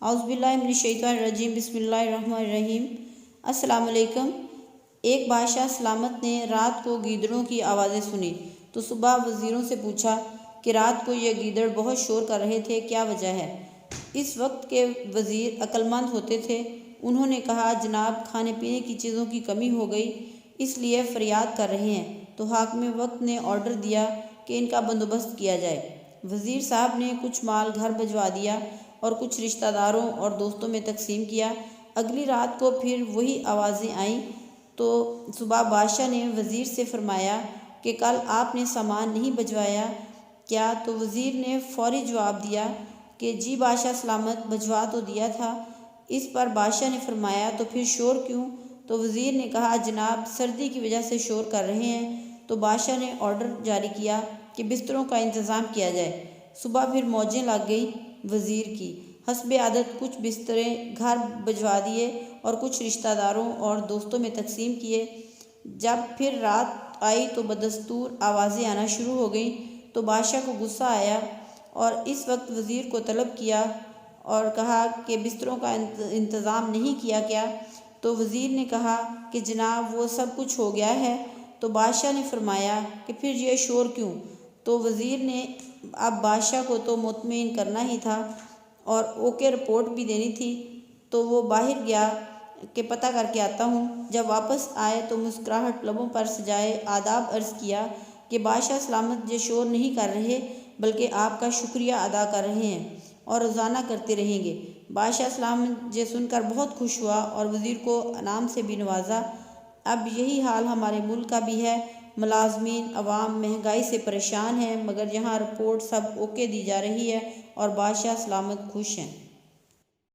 اعوذ باللہ من الشیطان الرجیم، بسم اللہ الرحمن الرحیم۔ السلام علیکم۔ ایک بادشاہ سلامت نے رات کو گیدڑوں کی آوازیں سنی تو صبح وزیروں سے پوچھا کہ رات کو یہ گیدڑ بہت شور کر رہے تھے، کیا وجہ ہے؟ اس وقت کے وزیر عقل مند ہوتے تھے۔ انہوں نے کہا، جناب، کھانے پینے کی چیزوں کی کمی ہو گئی، اس لیے فریاد کر رہے ہیں۔ تو حاکم وقت نے آرڈر دیا کہ ان کا بندوبست کیا جائے۔ وزیر صاحب نے کچھ مال گھر بھجوا دیا اور کچھ رشتہ داروں اور دوستوں میں تقسیم کیا۔ اگلی رات کو پھر وہی آوازیں آئیں تو صبح بادشاہ نے وزیر سے فرمایا کہ کل آپ نے سامان نہیں بھجوایا کیا؟ تو وزیر نے فوری جواب دیا کہ جی بادشاہ سلامت، بھجوا تو دیا تھا۔ اس پر بادشاہ نے فرمایا، تو پھر شور کیوں؟ تو وزیر نے کہا، جناب، سردی کی وجہ سے شور کر رہے ہیں۔ تو بادشاہ نے آرڈر جاری کیا کہ بستروں کا انتظام کیا جائے۔ صبح پھر موجیں لگ گئی وزیر کی۔ حسب عادت کچھ بسترے گھر بھجوا دیے اور کچھ رشتہ داروں اور دوستوں میں تقسیم کیے۔ جب پھر رات آئی تو بدستور آوازیں آنا شروع ہو گئیں تو بادشاہ کو غصہ آیا اور اس وقت وزیر کو طلب کیا اور کہا کہ بستروں کا انتظام نہیں کیا کیا؟ تو وزیر نے کہا کہ جناب، وہ سب کچھ ہو گیا ہے۔ تو بادشاہ نے فرمایا کہ پھر یہ شور کیوں؟ تو وزیر نے اب بادشاہ کو تو مطمئن کرنا ہی تھا اور اوکے رپورٹ بھی دینی تھی، تو وہ باہر گیا کہ پتہ کر کے آتا ہوں۔ جب واپس آئے تو مسکراہٹ لبوں پر سجائے آداب عرض کیا کہ بادشاہ سلامت یہ شور نہیں کر رہے بلکہ آپ کا شکریہ ادا کر رہے ہیں اور روزانہ کرتے رہیں گے۔ بادشاہ سلامت یہ سن کر بہت خوش ہوا اور وزیر کو انعام سے بھی نوازا۔ اب یہی حال ہمارے ملک کا بھی ہے۔ ملازمین عوام مہنگائی سے پریشان ہیں، مگر یہاں رپورٹ سب اوکے دی جا رہی ہے اور بادشاہ سلامت خوش ہیں۔